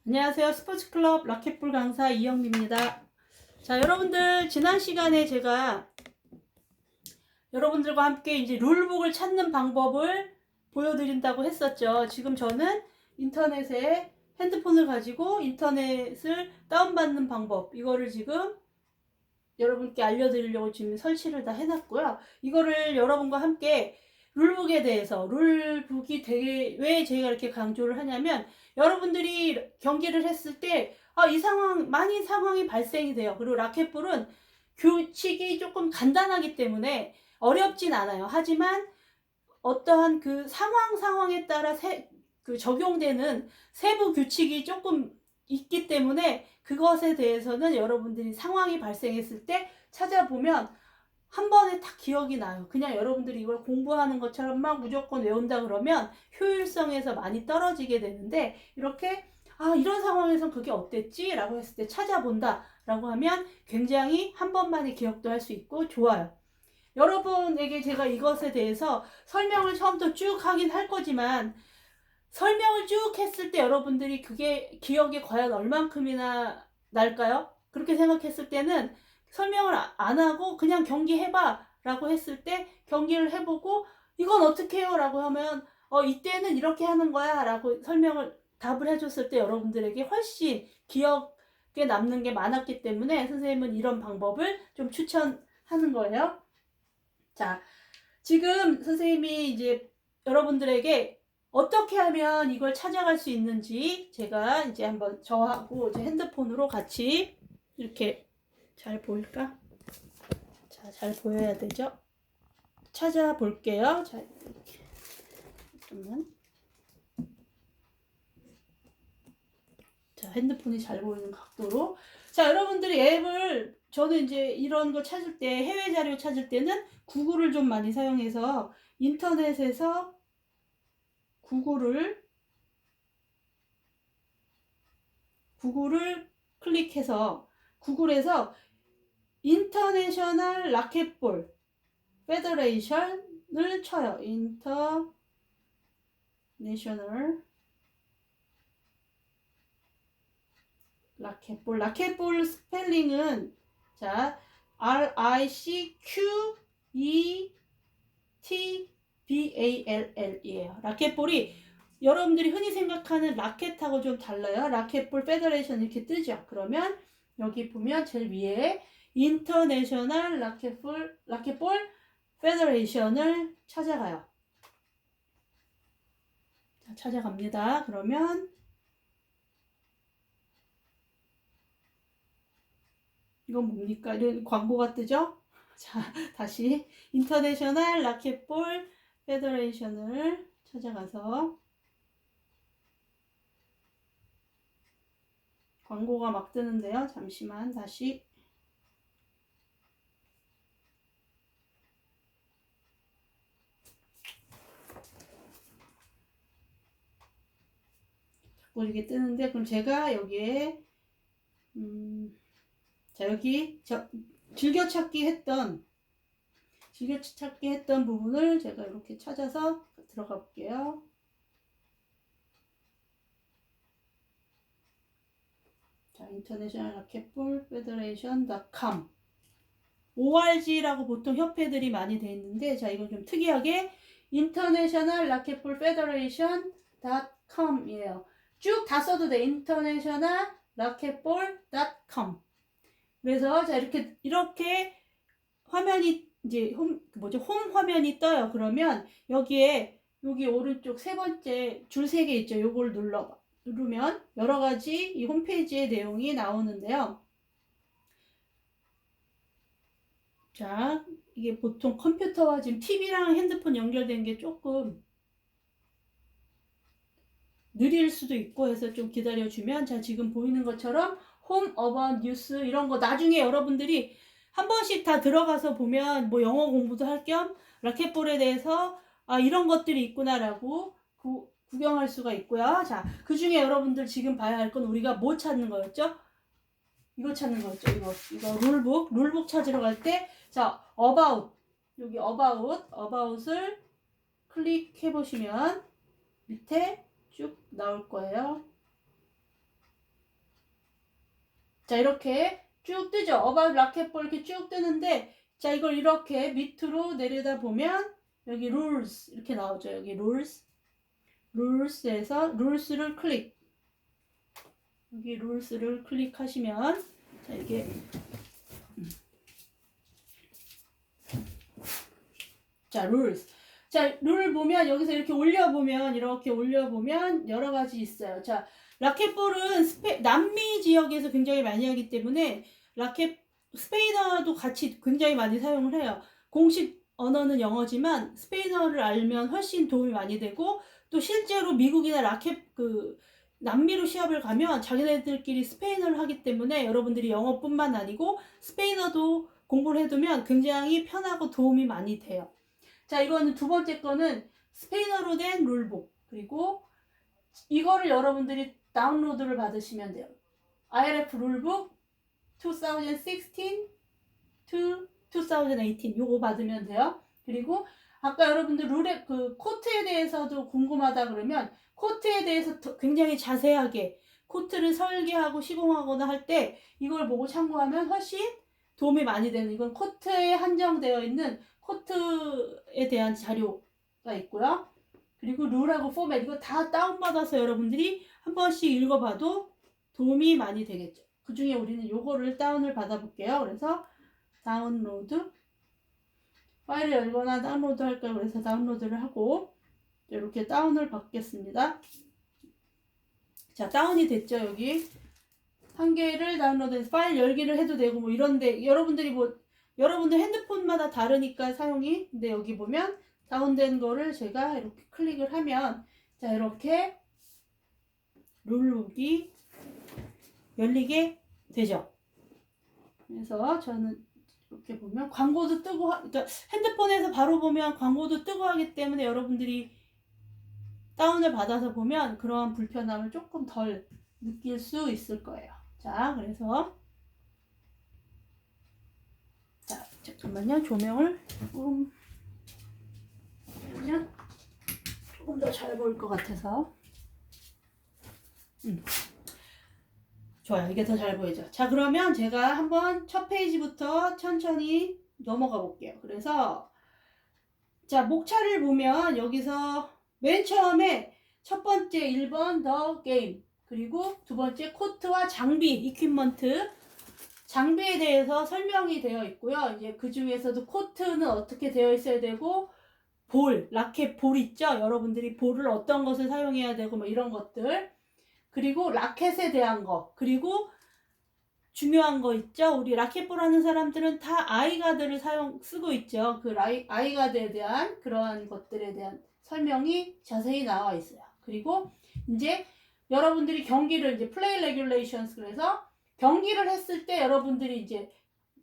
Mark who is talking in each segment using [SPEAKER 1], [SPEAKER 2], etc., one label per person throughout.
[SPEAKER 1] 안녕하세요. 스포츠클럽 라켓볼 강사 이영미입니다. 자, 여러분들 지난 시간에 제가 여러분들과 함께 이제 룰북을 찾는 방법을 보여드린다고 했었죠. 지금 저는 인터넷에 핸드폰을 가지고 인터넷을 다운받는 방법, 이거를 지금 여러분께 알려드리려고 지금 설치를 다 해놨고요. 이거를 여러분과 함께 룰북에 대해서, 룰북이 되게 왜 제가 이렇게 강조를 하냐면, 여러분들이 경기를 했을 때 이 상황, 많이 상황이 발생이 돼요. 그리고 라켓볼은 규칙이 조금 간단하기 때문에 어렵진 않아요. 하지만 어떠한 그 상황에 따라 적용되는 세부 규칙이 조금 있기 때문에, 그것에 대해서는 여러분들이 상황이 발생했을 때 찾아보면 한 번에 딱 기억이 나요. 그냥 여러분들이 이걸 공부하는 것처럼 막 무조건 외운다 그러면 효율성에서 많이 떨어지게 되는데, 이렇게 이런 상황에선 그게 어땠지? 라고 했을 때 찾아본다 라고 하면 굉장히 한 번만에 기억도 할 수 있고 좋아요. 여러분에게 제가 이것에 대해서 설명을 처음부터 쭉 하긴 할 거지만, 설명을 쭉 했을 때 여러분들이 그게 기억에 과연 얼만큼이나 날까요? 그렇게 생각했을 때는 설명을 안 하고 그냥 경기 해봐 라고 했을 때 경기를 해보고, 이건 어떻게 해요? 라고 하면 이때는 이렇게 하는 거야 라고 답을 해줬을 때 여러분들에게 훨씬 기억에 남는 게 많았기 때문에 선생님은 이런 방법을 좀 추천하는 거예요. 자, 지금 선생님이 이제 여러분들에게 어떻게 하면 이걸 찾아갈 수 있는지 제가 이제 한번 저하고 이제 핸드폰으로 같이 이렇게, 잘 보일까? 자, 잘 보여야 되죠? 찾아볼게요. 자, 이렇게. 잠깐만. 자, 핸드폰이 잘 보이는 각도로. 자, 여러분들이 앱을, 저는 이제 이런 거 찾을 때, 해외 자료 찾을 때는 구글을 좀 많이 사용해서 인터넷에서 구글을 클릭해서 구글에서 인터내셔널 라켓볼 페더레이션을 쳐요. 인터내셔널 라켓볼 스펠링은, 자, RICQETBALL이에요. 라켓볼이 여러분들이 흔히 생각하는 라켓하고 좀 달라요. 라켓볼 페더레이션 이렇게 뜨죠. 그러면 여기 보면 제일 위에 인터내셔널 라켓볼 페더레이션을 찾아가요. 자, 찾아갑니다. 그러면 이건 뭡니까? 이런 광고가 뜨죠? 자, 다시 인터내셔널 라켓볼 페더레이션을 찾아가서 광고가 막 뜨는데요. 잠시만 다시. 자꾸 이게 뜨는데, 그럼 제가 여기에 자, 여기 즐겨찾기 했던 부분을 제가 이렇게 찾아서 들어가 볼게요. 자, 인터내셔널 라켓볼 페더레이션.com ORG라고 보통 협회들이 많이 돼 있는데, 자, 이건 좀 특이하게 인터내셔널 라켓볼 페더레이션.com이에요. 쭉 다 써도 돼. 인터내셔널 라켓볼.com. 그래서 자, 이렇게 화면이 이제 홈 화면이 떠요. 그러면 여기 오른쪽 세 번째 줄 3개 있죠. 요걸 누르면 여러 가지 이 홈페이지의 내용이 나오는데요. 자, 이게 보통 컴퓨터와 지금 TV랑 핸드폰 연결된 게 조금 느릴 수도 있고 해서 좀 기다려주면, 자, 지금 보이는 것처럼 홈 어바웃 뉴스 이런 거 나중에 여러분들이 한 번씩 다 들어가서 보면 뭐 영어 공부도 할 겸 라켓볼에 대해서 이런 것들이 있구나라고 구경할 수가 있고요. 자, 그 중에 여러분들 지금 봐야 할 건 우리가 뭐 찾는 거였죠? 이거 찾는 거였죠. 이거 룰북 찾으러 갈 때, 자, 여기 about을 클릭해 보시면 밑에 쭉 나올 거예요. 자, 이렇게 쭉 뜨죠. About racquetball 이렇게 쭉 뜨는데, 자, 이걸 이렇게 밑으로 내려다 보면 여기 rules 이렇게 나오죠. 여기 rules에서 rules를 클릭. 여기 rules를 클릭하시면, 자, 이게 자, rules. 자, 룰 보면 여기서 이렇게 올려보면 여러 가지 있어요. 자, 라켓볼은 남미 지역에서 굉장히 많이 하기 때문에 스페인어도 같이 굉장히 많이 사용을 해요. 공식 언어는 영어지만 스페인어를 알면 훨씬 도움이 많이 되고, 또 실제로 미국이나 남미로 시합을 가면 자기네들끼리 스페인어를 하기 때문에 여러분들이 영어뿐만 아니고 스페인어도 공부를 해두면 굉장히 편하고 도움이 많이 돼요. 자, 이거는 두 번째 거는 스페인어로 된 룰북. 그리고 이거를 여러분들이 다운로드를 받으시면 돼요. IRF 룰북 2016 to 2018 요거 받으면 돼요. 그리고 아까 여러분들 룰의 코트에 대해서도 궁금하다 그러면 코트에 대해서 굉장히 자세하게 코트를 설계하고 시공하거나 할 때 이걸 보고 참고하면 훨씬 도움이 많이 되는, 이건 코트에 한정되어 있는 코트에 대한 자료가 있고요. 그리고 룰하고 포맷 이거 다 다운받아서 여러분들이 한 번씩 읽어봐도 도움이 많이 되겠죠. 그 중에 우리는 요거를 다운을 받아볼게요. 그래서 다운로드 파일을 열거나 다운로드 할까요? 그래서 다운로드를 하고 이렇게 다운을 받겠습니다. 자, 다운이 됐죠. 여기 한 개를 다운로드해서 파일 열기를 해도 되고 뭐 이런데 여러분들 핸드폰마다 다르니까 사용이. 근데 여기 보면 다운된 거를 제가 이렇게 클릭을 하면 자, 이렇게 룰북이 열리게 되죠. 그래서 저는 이렇게 보면 광고도 뜨고 그러니까 핸드폰에서 바로 보면 광고도 뜨고 하기 때문에 여러분들이 다운을 받아서 보면 그런 불편함을 조금 덜 느낄 수 있을 거예요. 자, 그래서 자, 잠깐만요. 조명을 조금 더 잘 보일 것 같아서. 좋아요. 이게 더 잘 보이죠? 자, 그러면 제가 한번 첫 페이지부터 천천히 넘어가 볼게요. 그래서 자, 목차를 보면 여기서 맨 처음에 첫 번째 1번 더 게임, 그리고 두 번째 코트와 장비, 이퀴먼트, 장비에 대해서 설명이 되어 있고요. 이제 그 중에서도 코트는 어떻게 되어 있어야 되고, 라켓 볼 있죠? 여러분들이 볼을 어떤 것을 사용해야 되고 뭐 이런 것들, 그리고 라켓에 대한 거, 그리고 중요한 거 있죠? 우리 라켓볼 하는 사람들은 다 아이가드를 쓰고 있죠. 그 아이가드에 대한 그러한 것들에 대한 설명이 자세히 나와 있어요. 그리고 이제 여러분들이 경기를 이제 플레이 레귤레이션스, 그래서 경기를 했을 때 여러분들이 이제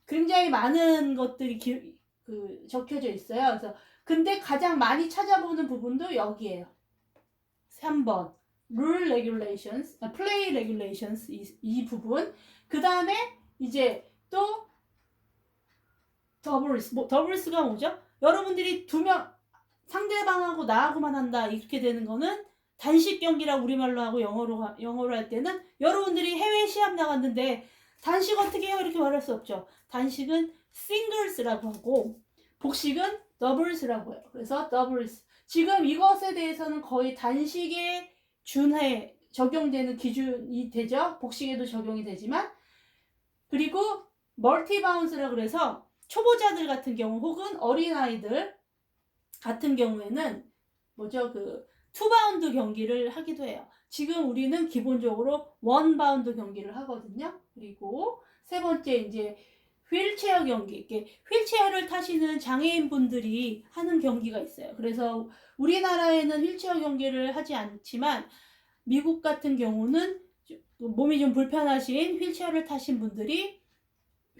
[SPEAKER 1] 굉장히 많은 것들이 적혀져 있어요. 그래서 근데 가장 많이 찾아보는 부분도 여기에요. 3번 룰 레귤레이션스, 플레이 레귤레이션스, 이 부분. 그 다음에 이제 또 더블스가 뭐죠? 여러분들이 두 명 상대방하고 나하고만 한다 이렇게 되는 거는 단식 경기라고 우리말로 하고 영어로 할 때는 여러분들이 해외 시합 나갔는데 단식 어떻게 해요? 이렇게 말할 수 없죠. 단식은 싱글스라고 하고 복식은 더블스라고 해요. 그래서 더블스. 지금 이것에 대해서는 거의 단식에 준해 적용되는 기준이 되죠. 복식에도 적용이 되지만. 그리고 멀티 바운스라 그래서 초보자들 같은 경우 혹은 어린아이들 같은 경우에는 뭐죠? 투바운드 경기를 하기도 해요. 지금 우리는 기본적으로 원바운드 경기를 하거든요. 그리고 세 번째 이제 휠체어 경기. 휠체어를 타시는 장애인분들이 하는 경기가 있어요. 그래서 우리나라에는 휠체어 경기를 하지 않지만 미국 같은 경우는 몸이 좀 불편하신 휠체어를 타신 분들이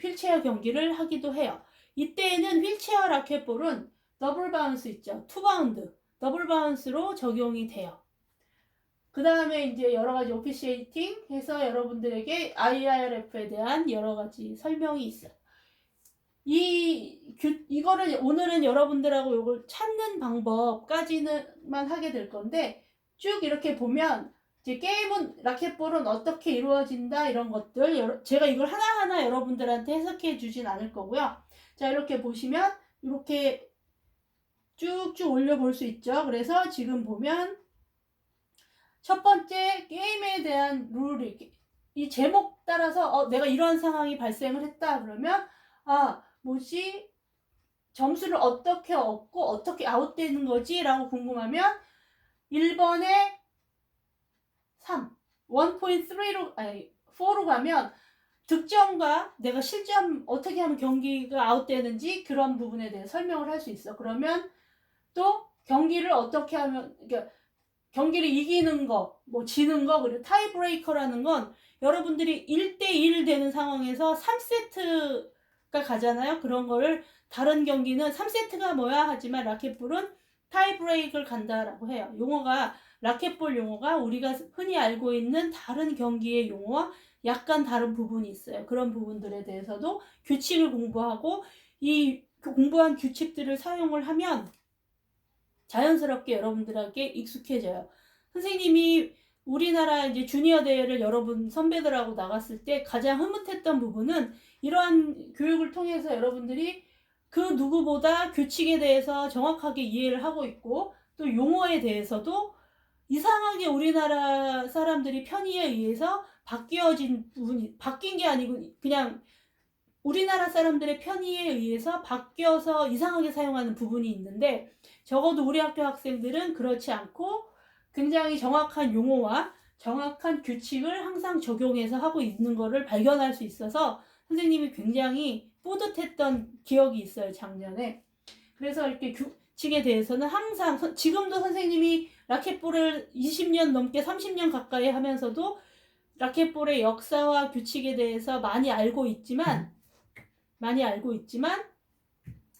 [SPEAKER 1] 휠체어 경기를 하기도 해요. 이때에는 휠체어 라켓볼은 더블 바운스 있죠. 투바운드. 더블 바운스로 적용이 돼요. 그 다음에 이제 여러 가지 오피시에이팅 해서 여러분들에게 IRF에 대한 여러 가지 설명이 있어요. 이거를 오늘은 여러분들하고 이걸 찾는 방법까지만 하게 될 건데 쭉 이렇게 보면 이제 게임은 라켓볼은 어떻게 이루어진다 이런 것들 제가 이걸 하나하나 여러분들한테 해석해 주진 않을 거고요. 자, 이렇게 보시면 이렇게 쭉쭉 올려볼 수 있죠. 그래서 지금 보면 첫 번째 게임에 대한 룰이 이 제목 따라서 내가 이러한 상황이 발생을 했다 그러면 뭐지? 점수를 어떻게 얻고 어떻게 아웃되는 거지? 라고 궁금하면 1번에 3, 1.3로, 아니, 4로 가면 득점과 내가 실점 어떻게 하면 경기가 아웃되는지 그런 부분에 대해 설명을 할 수 있어. 그러면 또 경기를 어떻게 하면, 그러니까 경기를 이기는 거, 뭐 지는 거, 그리고 타이브레이커라는 건 여러분들이 1대1 되는 상황에서 3세트가 가잖아요. 그런 거를 다른 경기는 3세트가 뭐야 하지만 라켓볼은 타이브레이크를 간다라고 해요. 용어가 라켓볼 용어가 우리가 흔히 알고 있는 다른 경기의 용어와 약간 다른 부분이 있어요. 그런 부분들에 대해서도 규칙을 공부하고 이 공부한 규칙들을 사용을 하면 자연스럽게 여러분들에게 익숙해져요. 선생님이 우리나라 이제 주니어 대회를 여러분 선배들하고 나갔을 때 가장 흐뭇했던 부분은 이러한 교육을 통해서 여러분들이 그 누구보다 규칙에 대해서 정확하게 이해를 하고 있고 또 용어에 대해서도 이상하게 우리나라 사람들이 편의에 의해서 바뀌어진 부분이 바뀐 게 아니고 그냥 우리나라 사람들의 편의에 의해서 바뀌어서 이상하게 사용하는 부분이 있는데 적어도 우리 학교 학생들은 그렇지 않고 굉장히 정확한 용어와 정확한 규칙을 항상 적용해서 하고 있는 것을 발견할 수 있어서 선생님이 굉장히 뿌듯했던 기억이 있어요, 작년에. 그래서 이렇게 규칙에 대해서는 항상 지금도 선생님이 라켓볼을 20년 넘게 30년 가까이 하면서도 라켓볼의 역사와 규칙에 대해서 많이 알고 있지만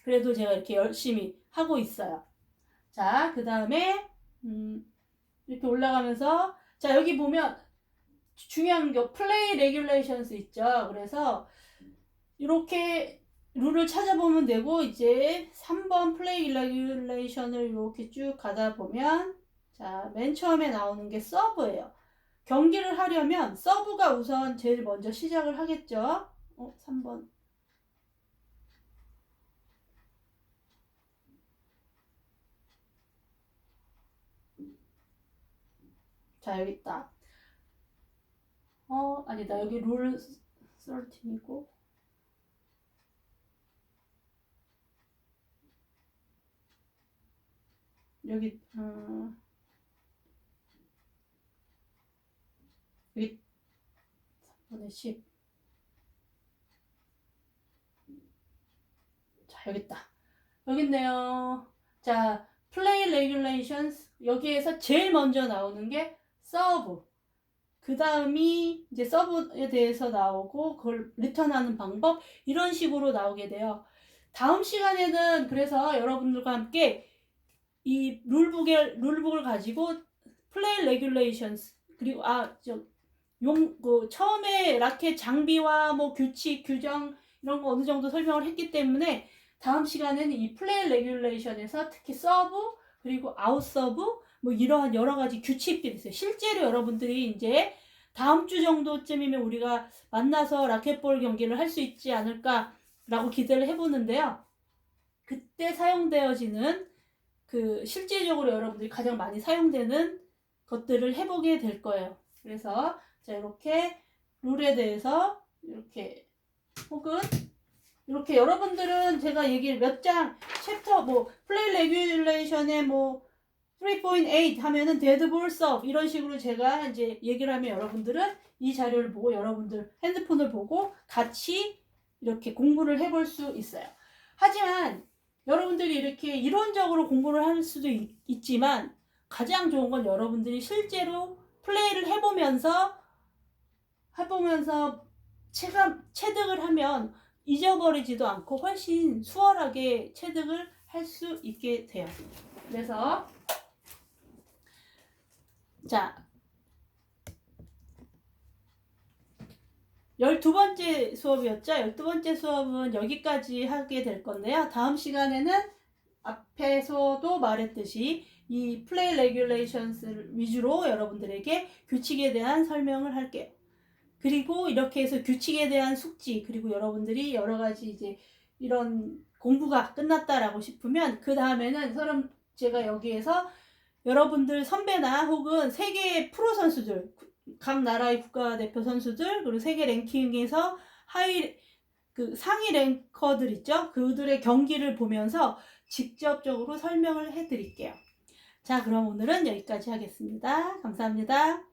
[SPEAKER 1] 그래도 제가 이렇게 열심히 하고 있어요. 자, 그 다음에 이렇게 올라가면서 자, 여기 보면 중요한 게 플레이 레귤레이션스 있죠. 그래서 이렇게 룰을 찾아보면 되고 이제 3번 플레이 레귤레이션을 이렇게 쭉 가다 보면 자, 맨 처음에 나오는 게 서브예요. 경기를 하려면 서브가 우선 제일 먼저 시작을 하겠죠. 3번. 자, 여기 있다. 아니다. 여기 룰 13이고. 여기 3분의 10. 자, 여기 있다. 여기 있네요. 자, 플레이 레귤레이션스. 여기에서 제일 먼저 나오는 게 서브. 그 다음이 이제 서브에 대해서 나오고 그걸 리턴하는 방법 이런 식으로 나오게 돼요. 다음 시간에는 그래서 여러분들과 함께 이 룰북을 가지고 플레이 레귤레이션스 그리고 처음에 라켓 장비와 뭐 규칙 규정 이런 거 어느 정도 설명을 했기 때문에 다음 시간에는 이 플레이 레귤레이션에서 특히 서브 그리고 아웃 서브 뭐 이러한 여러 가지 규칙들이 있어요. 실제로 여러분들이 이제 다음 주 정도쯤이면 우리가 만나서 라켓볼 경기를 할 수 있지 않을까라고 기대를 해보는데요. 그때 사용되어지는 그 실제적으로 여러분들이 가장 많이 사용되는 것들을 해보게 될 거예요. 그래서 자, 이렇게 룰에 대해서 이렇게 혹은 이렇게 여러분들은 제가 얘기를 몇 장 챕터 뭐 플레이 레귤레이션에 뭐 3.8 하면은 데드볼 서브 이런 식으로 제가 이제 얘기를 하면 여러분들은 이 자료를 보고 여러분들 핸드폰을 보고 같이 이렇게 공부를 해볼 수 있어요. 하지만 여러분들이 이렇게 이론적으로 공부를 할 수도 있지만 가장 좋은 건 여러분들이 실제로 플레이를 해보면서 체득을 하면 잊어버리지도 않고 훨씬 수월하게 체득을 할 수 있게 돼요. 그래서 자 12번째 수업이었죠. 12번째 수업은 여기까지 하게 될 건데요. 다음 시간에는 앞에서도 말했듯이 이 플레이 레귤레이션스 위주로 여러분들에게 규칙에 대한 설명을 할게요. 그리고 이렇게 해서 규칙에 대한 숙지, 그리고 여러분들이 여러 가지 이제 이런 공부가 끝났다라고 싶으면 그 다음에는 제가 여기에서 여러분들 선배나 혹은 세계 프로 선수들, 각 나라의 국가대표 선수들, 그리고 세계 랭킹에서 상위 랭커들 있죠? 그들의 경기를 보면서 직접적으로 설명을 해드릴게요. 자, 그럼 오늘은 여기까지 하겠습니다. 감사합니다.